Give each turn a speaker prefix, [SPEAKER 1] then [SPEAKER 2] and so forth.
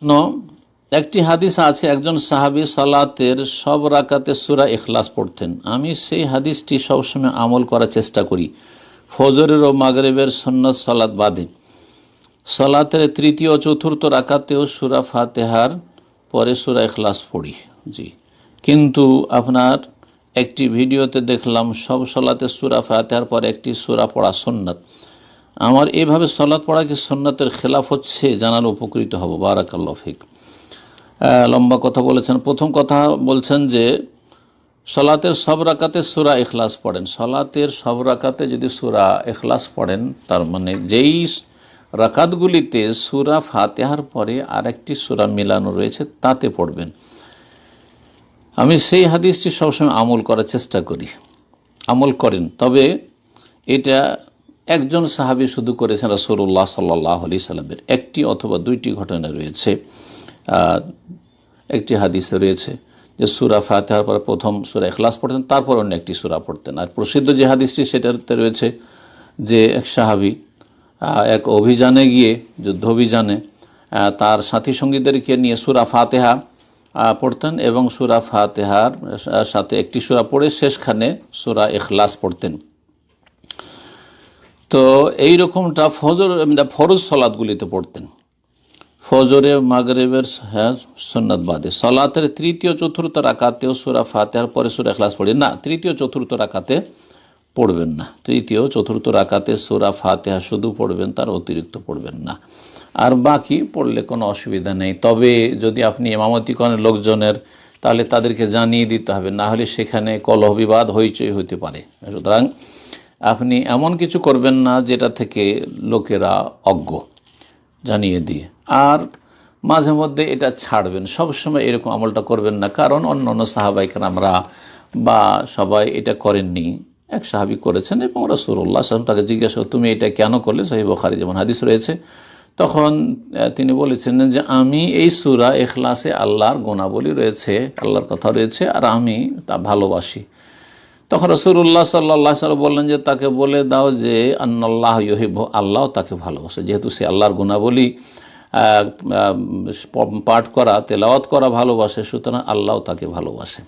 [SPEAKER 1] প্রশ্ন, একটি হাদিস আছে একজন সাহাবী সালাতের সব রাকাতে সূরা ইখলাস পড়তেন। আমি সেই হাদিসটি সবসময় আমল করার চেষ্টা করি। ফজরের ও মাগরিবের সুন্নত সালাত বাদে সালাতের তৃতীয় ও চতুর্থ রাকাতেও সূরা ফাতিহার পরে সূরা ইখলাস পড়ি। জি, কিন্তু আপনার একটি ভিডিওতে দেখলাম সব সালাতে সূরা ফাতিহার পরে একটি সূরা পড়া সুন্নাত। আমার এভাবে সালাত পড়া কি সুন্নাতের খেলাফ হচ্ছে? জানালে উপকৃত হব। বারাকাল্লাহু ফিক। লম্বা কথা বলেছেন। প্রথম কথা বলছেন যে সালাতের সব রাকাতে সূরা ইখলাস পড়েন। সালাতের সব রাকাতে যদি সূরা ইখলাস পড়েন, তার মানে যেই রাকাতগুলিতে সূরা ফাতিহার পরে আরেকটি সূরা মিলানো রয়েছে তাতে পড়বেন। আমি সেই হাদিসটি সবসময় আমল করার চেষ্টা করি, আমল করেন। তবে এটা একজন সাহাবী শুধু করেছেন, রাসূলুল্লাহ সাল্লাল্লাহু আলাইহি সাল্লামের একটি অথবা দুইটি ঘটনা রয়েছে। একটি হাদিসে রয়েছে যে সূরা ফাতিহার পর প্রথম সূরা ইখলাস পড়তেন, তারপর অন্য একটি সূরা পড়তেন। আর প্রসিদ্ধ যে হাদিসটি সেটাতে রয়েছে যে এক সাহাবী এক অভিযানে গিয়ে, যুদ্ধ অভিযানে, তার সাথী সঙ্গীদেরকে নিয়ে সূরা ফাতিহা পড়তেন এবং সূরা ফাতিহার সাথে একটি সূরা পড়ে শেষখানে সূরা ইখলাস পড়তেন। তো এই রকমটা ফরজ সালাতগুলিতে পড়তেন। ফজরে মাগরিবের সুন্নাত বাদে সালাতের তৃতীয় চতুর্থ রাকাতেও সূরা ফাতিহার পরে সূরা ইখলাস পড়েন না। তৃতীয় চতুর্থ রাকাতে পড়বেন না। তৃতীয় চতুর্থ রাকাতে সূরা ফাতিহা শুধু পড়বেন, তার অতিরিক্ত পড়বেন না। আর বাকি পড়লে কোনো অসুবিধা নেই। তবে যদি আপনি ইমামতি করেন লোকজনের, তাহলে তাদেরকে জানিয়ে দিতে হবে, না হলে সেখানে কলহ বিবাদ হইচই হতে পারে। সুতরাং আপনি এমন কিছু করবেন না যেটা থেকে লোকেরা অজ্ঞ, জানিয়ে দিয়ে। আর মাঝে মধ্যে এটা ছাড়বেন, সবসময় এরকম আমলটা করবেন না, কারণ অন্য অন্য সাহাবায়ে কেরামরা বা সবাই এটা করেননি। এক সাহাবী করেছেন এবং রাসূলুল্লাহ সাল্লাল্লাহু আলাইহি ওয়াসাল্লাম তাকে জিজ্ঞাসা, তুমি এটা কেন করলে? সহিহ বুখারী যেমন হাদিস রয়েছে। তখন তিনি বলেছেন যে আমি এই সূরা ইখলাসে আল্লাহর গুণাবলী রয়েছে, আল্লাহর কথা রয়েছে, আর আমি তা ভালোবাসি। তখন রাসূলুল্লাহ সাল্লাল্লাহু আলাইহি ওয়াসাল্লাম বললেন যে তাকে বলে দাও যে আন্নাল্লাহ ইউহিব্বু, আল্লাহ তাকে ভালোবাসে। যেহেতু সে আল্লাহর গুণাবলী পাঠ করা, তেলাওয়াত করা ভালোবাসে, সুতরাং আল্লাহ তাকে ভালোবাসে।